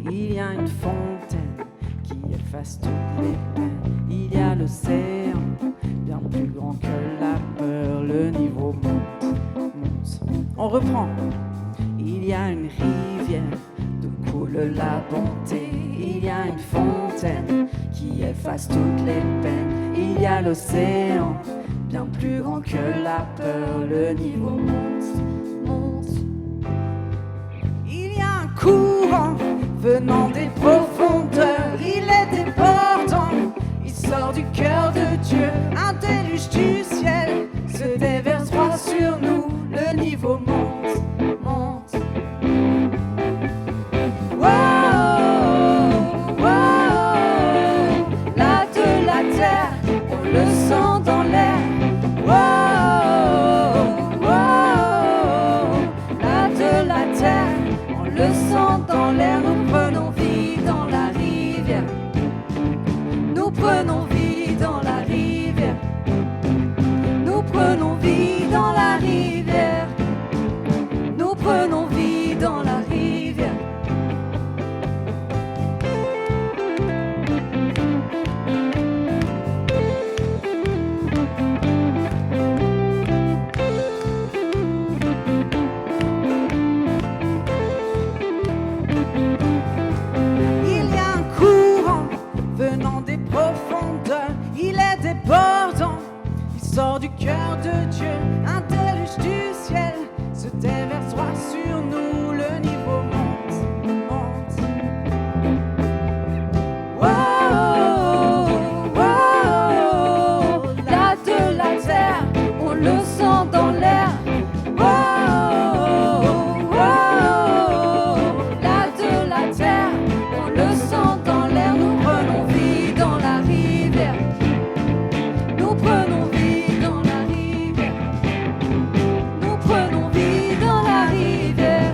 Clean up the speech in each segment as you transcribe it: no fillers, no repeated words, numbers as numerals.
Il y a une fontaine qui efface toutes les peines. Il y a l'océan, bien plus grand que la peur. Le niveau monte, monte. On reprend. Il y a une rivière d'où coule la bonté. Il y a une fontaine qui efface toutes les peines. Il y a l'océan, bien plus grand que la peur. Le niveau monte, monte. Il y a un courant venant des profondeurs, il est débordant, il sort du cœur de Dieu, un déluge du ciel se déverse droit sur nous, le niveau monte, monte. Wow, wow, là de la terre, on le sent dans l'air. Wow, wow, là de la terre, on le sent dans l'air. Nous prenons vie dans la rivière. Nous prenons vie dans la rivière. Nous prenons vie dans la rivière. Nous prenons vie dans la rivière. Venant des profondeurs, il est débordant, il sort du cœur de Dieu, un déluge du ciel se déverse droit sur nous, le niveau monte, monte. Wow, wow, là de la terre, on le sent dans l'air. Wow, wow, là de la terre, on le sent dans l'air. Nous prenons vie dans la rivière. Nous prenons vie dans la rivière. Nous prenons vie dans la rivière.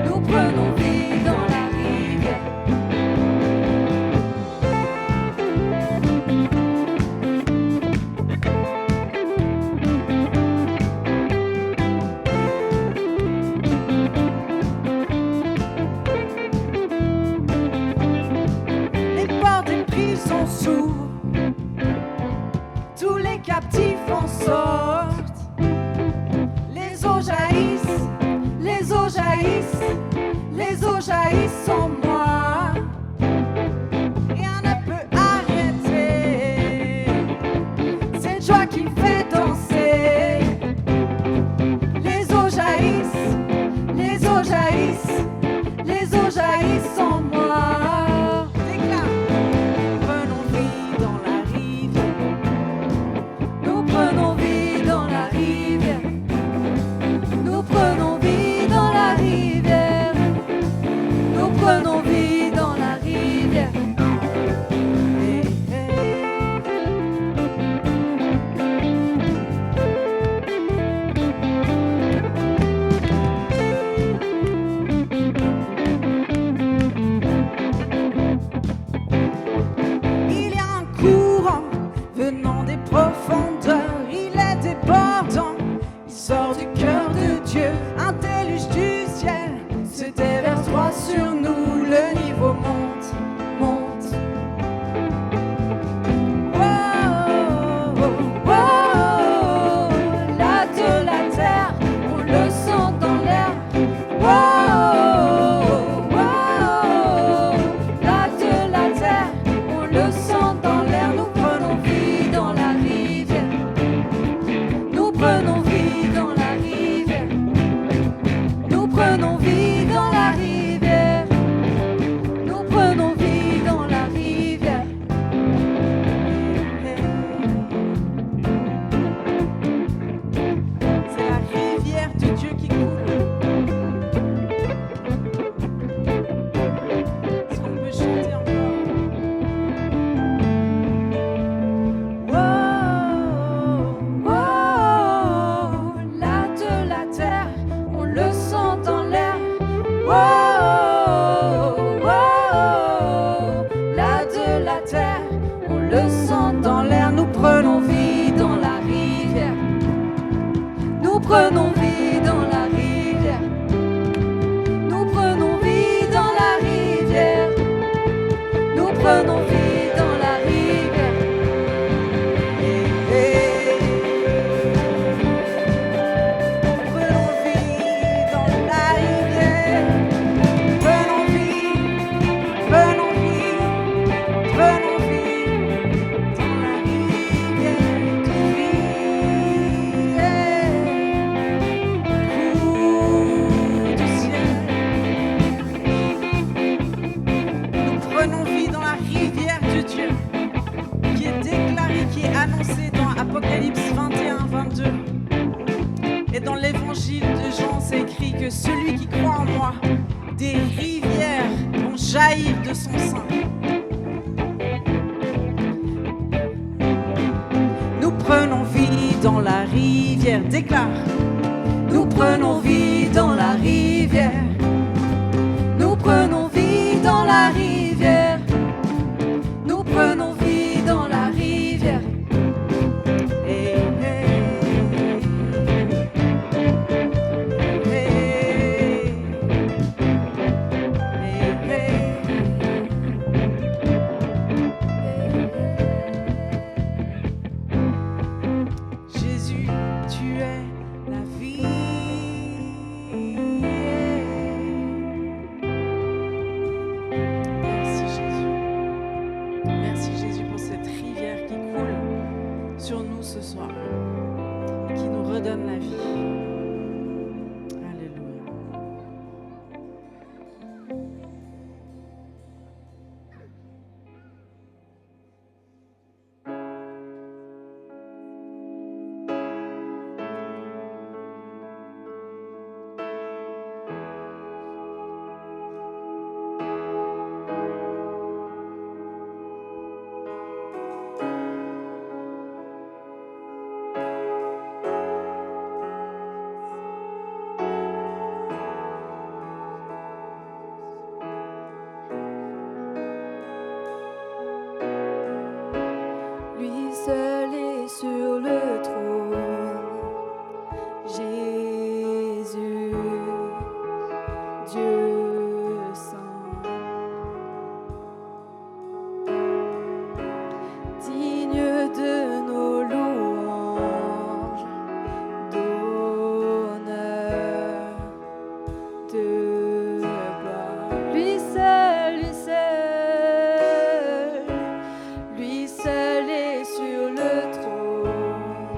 Nous prenons vie dans la rivière. Les portes des prisons s'ouvrent, tous les captifs en sortent. Les eaux jaillissent, les eaux jaillissent, les eaux jaillissent en moi. Rien ne peut arrêter cette joie qui me fait danser. Les eaux jaillissent, les eaux jaillissent, les eaux jaillissent en moi. Prenons vie dans la rivière. Nous prenons vie dans la rivière. Nous prenons vie dans la rivière. Nous prenons vie dans la rivière. Hey, hey. Il y a un courant venant des profondeurs, il est débordant, il sort du cœur de Dieu, un déluge du ciel se déverse droit sur nous, le niveau monte, monte. prenons vie dans la rivière. Nous prenons vie dans la rivière. Nous prenons vie dans la rivière. Prenons vie dans la rivière. Prenons vie, prenons vie, prenons vie dans la rivière de vie. Cours du ciel. Nous prenons vie dans la rivière de Dieu, qui est déclarée, qui est annoncée dans Apocalypse 21-22. Et dans l'évangile de Jean, c'est écrit que celui qui croit en moi, des rivières vont jaillir de son sein. Nous prenons vie dans la rivière, déclare. Nous prenons vie dans la rivière. Nous prenons vie dans la rivière. Nous prenons vie dans la rivière. Hey, hey. Hey. Hey, hey. Jésus, tu es la vie. Merci Jésus. Merci Jésus pour cette rivière qui coule sur nous ce soir et qui nous redonne la vie. Alléluia. Lui seul est sur le trône. Jésus, Dieu saint, digne de nos louanges, d'honneur, de gloire. Lui seul, lui seul est sur le trône.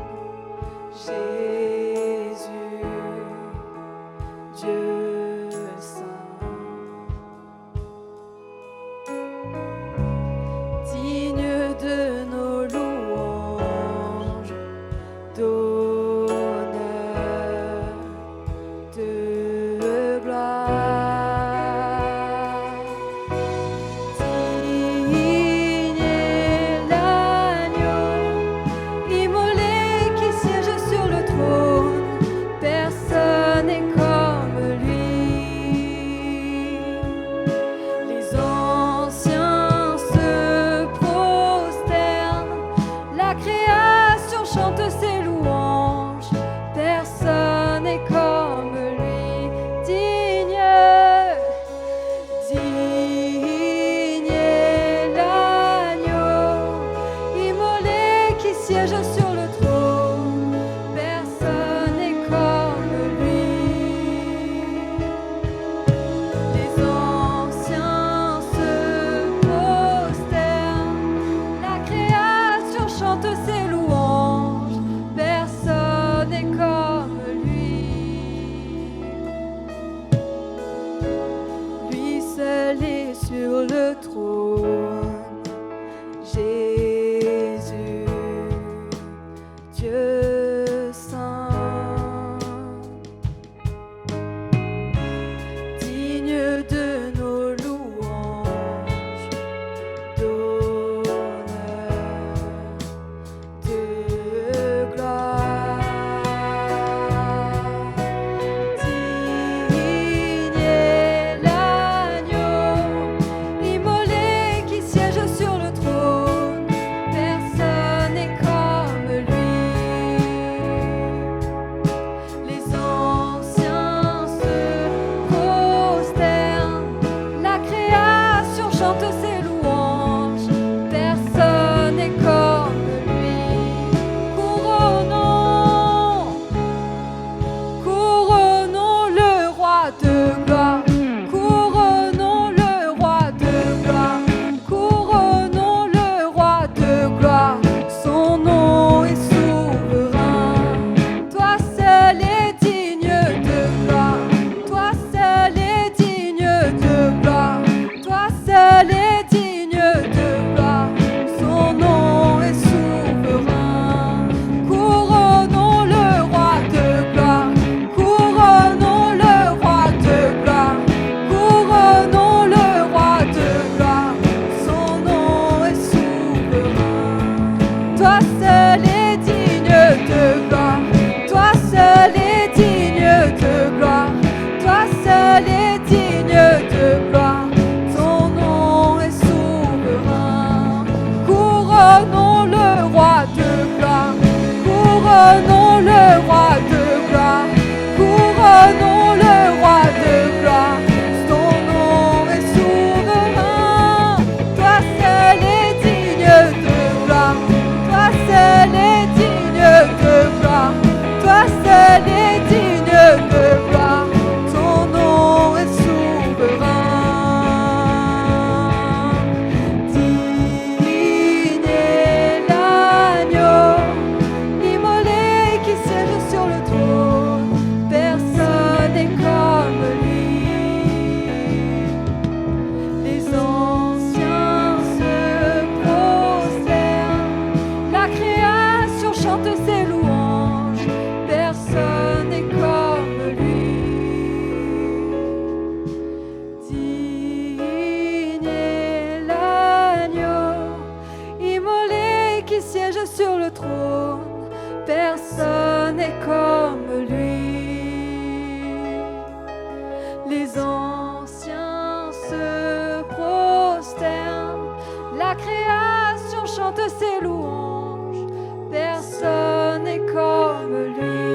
La création chante ses louanges. Personne n'est comme lui.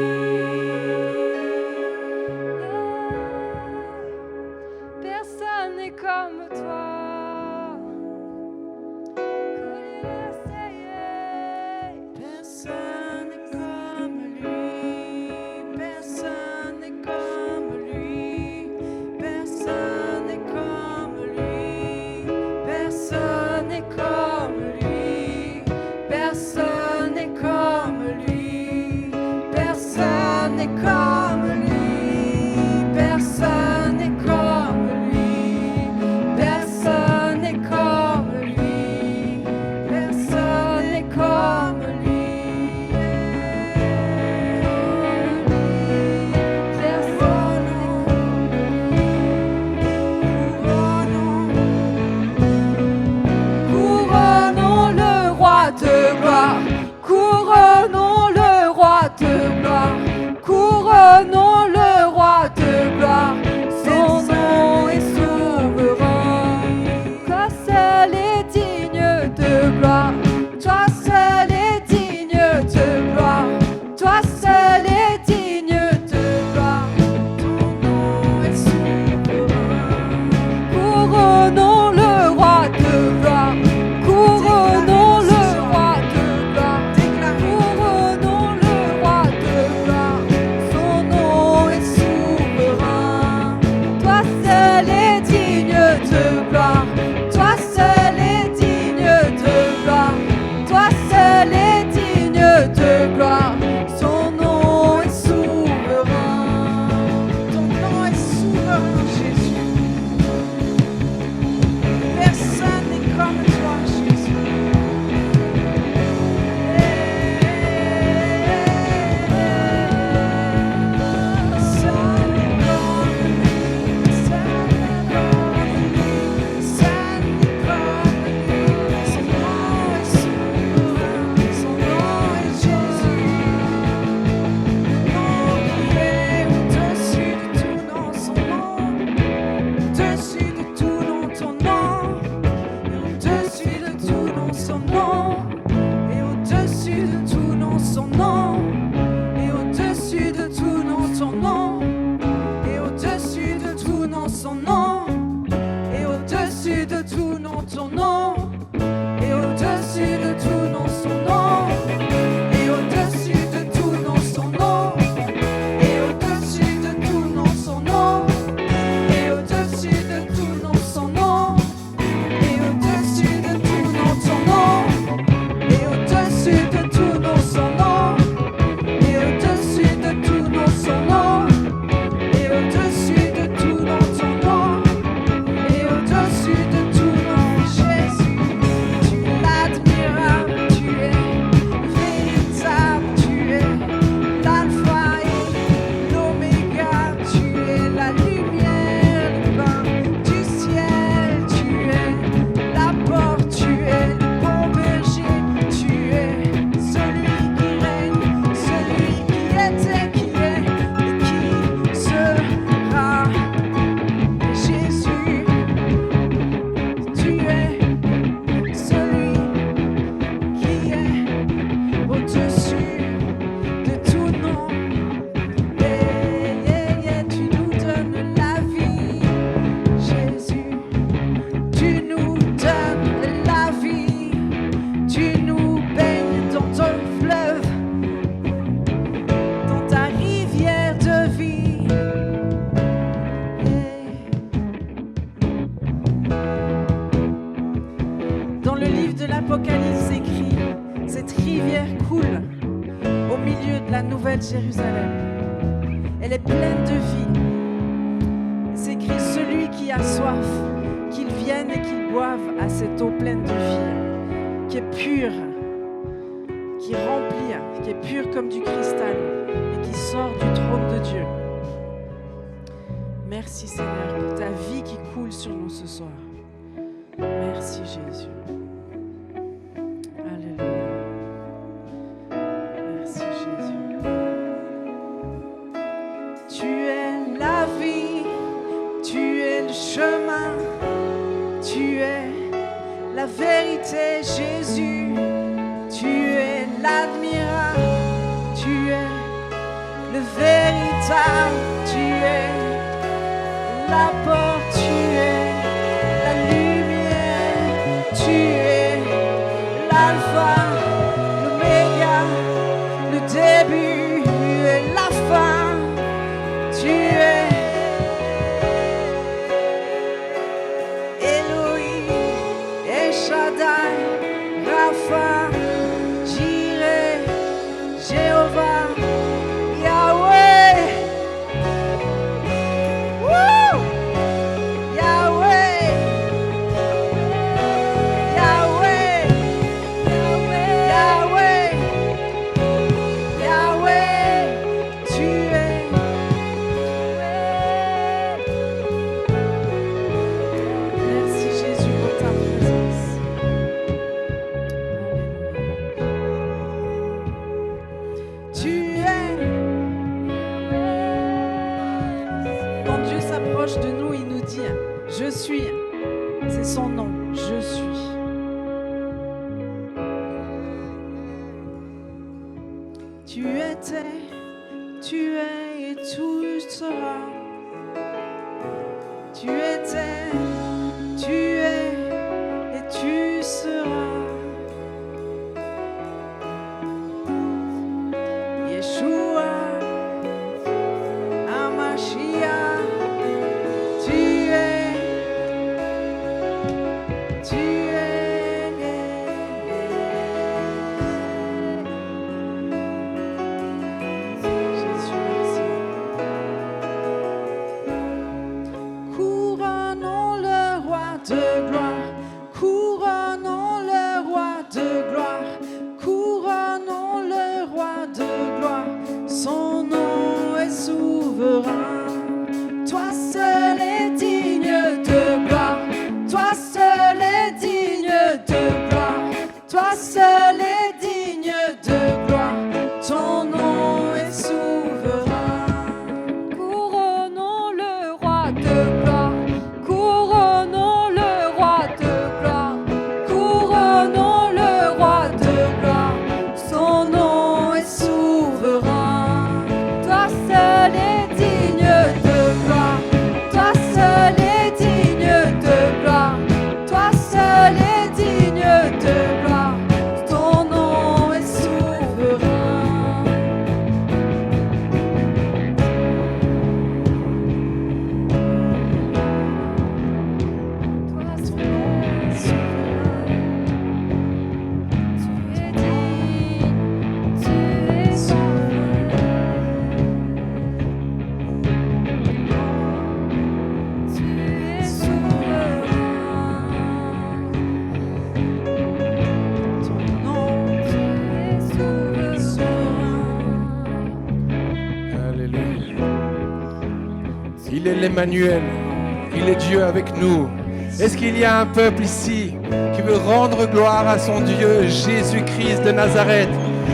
Personne n'est comme toi. Personne n'est comme lui, personne n'est comme lui, personne n'est comme lui, personne n'est comme lui, personne n'est comme lui, personne n'est comme lui, personne n'est comme lui, personne n'est comme lui, personne n'est comme lui. Couronnons le roi de gloire, couronnons le roi de gloire, couronnons le roi de gloire, son nom est souverain. Toi seul est digne de gloire, toi seul est digne de gloire, toi seul est digne de gloire, ton nom est souverain. Couronnons le roi de gloire, couronnons le roi de gloire, couronnons le roi de gloire, son nom est souverain. Toi seul est digne de gloire, toi seul est digne de gloire, toi seul est digne de gloire, son nom est souverain. Ton nom est souverain, Jésus. Personne n'est comme toi, Jésus. Personne n'est comme lui, personne n'est comme lui, personne n'est comme lui. Son nom est souverain, son nom est Jésus. Le nom qui est au-dessus de tout nom, son nom. Au-dessus de tout nom, ton nom. Au-dessus de tout nom, son nom. Et au-dessus de tout nom, son nom. Et au-dessus de tout nom, ton nom. Et au-dessus de tout nom, son nom. Et au-dessus de tout nom, ton nom. Et au-dessus de tout nom, son nom. Et au-dessus de tout nom, son nom. Et au-dessus de tout nom, son nom. Et au-dessus de tout nom, son nom. Et au-dessus de tout nom, son nom. Et au-dessus de tout nom, son nom. Et au-dessus de tout nom, son nom. Et au-dessus de tout nom, ton nom. Et au-dessus de tout nom, Jésus. Tu es l'admirable, tu es véritable, tu es l'alpha et l'oméga, tu es la lumière, le pain du ciel, tu es la porte, tu es le bon berger, tu es celui qui règne, celui qui était, qui est et qui sera. Jésus, tu es celui qui est au-dessus de tout nom. Tu nous donnes la vie, Jésus. Tu nous donnes la vie. Tu nous baignes dans ton fleuve, dans ta rivière de vie. Dans le livre de l'Apocalypse écrit, cette rivière coule au milieu de la Nouvelle Jérusalem. Elle est pleine de vie. C'est écrit, celui qui a soif, qu'il vienne et qu'il boive à cette eau pleine de vie, qui est pure, qui remplit, qui est pure comme du cristal et qui sort du trône de Dieu. Merci Seigneur pour ta vie qui coule sur nous ce soir. Merci Jésus. Alléluia. Merci Jésus. Tu es la vie, tu es le chemin, tu es la vérité. vérité, Jésus. Tu es l'admirable, tu es le véritable, tu es la porte, tu es la lumière, tu es l'alpha, l'oméga, le début et la fin, tu es Elohim, El Shaddai, Rapha, Jireh, Jéhovah, Yahweh. Woo! Yahweh. Yahweh. Yahweh. Yahweh. Tu es. Merci Jésus pour ta présence. Tu es. Quand Dieu s'approche de nous, il nous dit je suis. C'est son nom, je suis. Tu étais, tu es et tu seras. Tu étais, tu es et tu seras. Yeshua, Hamashiach, tu es, tu es. Jésus, merci. Couronnons le roi de gloire, couronnons le roi de gloire, couronnons le roi de gloire, son nom est souverain. Toi seul es digne de gloire, toi seul es digne de gloire, toi seul es digne de gloire, ton nom est souverain. Couronnons le roi de gloire, couronnons le roi de gloire, couronnons le roi de gloire, son nom est souverain. Toi seul es digne de gloire, toi seul es digne de gloire, toi seul es digne de gloire, ton nom est souverain. Toi, ton nom est souverain. Tu es digne, tu es souverain. Tu es souverain. Ton nom Tu es souverain. Alléluia. Il est l'Emmanuel. Il est Dieu avec nous. Est-ce qu'il y a un peuple ici qui veut rendre gloire à son Dieu, Jésus-Christ de Nazareth,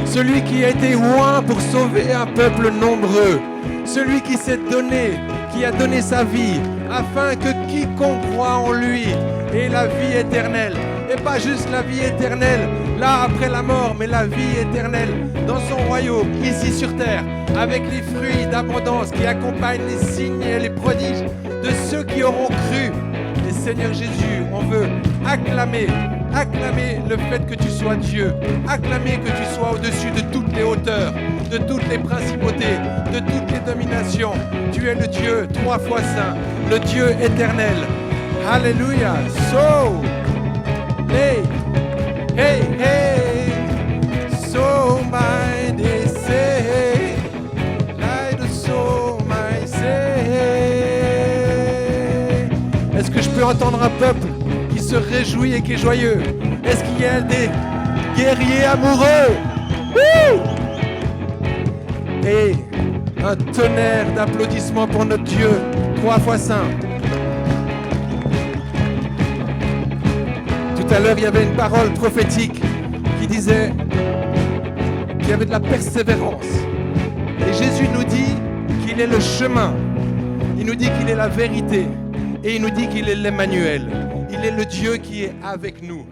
celui qui a été oint pour sauver un peuple nombreux, celui qui s'est donné, qui a donné sa vie, afin que quiconque croit en lui ait la vie éternelle. Et pas juste la vie éternelle, là après la mort, mais la vie éternelle dans son royaume, ici sur terre, avec les fruits d'abondance qui accompagnent les signes et les prodiges de ceux qui auront cru. Et Seigneur Jésus, on veut acclamer le fait que tu sois Dieu, acclamer que tu sois au-dessus de toutes les hauteurs, de toutes les principautés, de toutes les dominations. Tu es le Dieu 3 fois saint, le Dieu éternel. Alléluia. So, hey, hey, hey, so my day say, light of so my say. Est-ce que je peux entendre un peuple qui se réjouit et qui est joyeux? Est-ce qu'il y a des guerriers amoureux? Wouh! Et un tonnerre d'applaudissements pour notre Dieu, 3 fois saint. Tout à l'heure, il y avait une parole prophétique qui disait qu'il y avait de la persévérance. Et Jésus nous dit qu'il est le chemin. Il nous dit qu'il est la vérité. Et il nous dit qu'il est l'Emmanuel. Il est le Dieu qui est avec nous.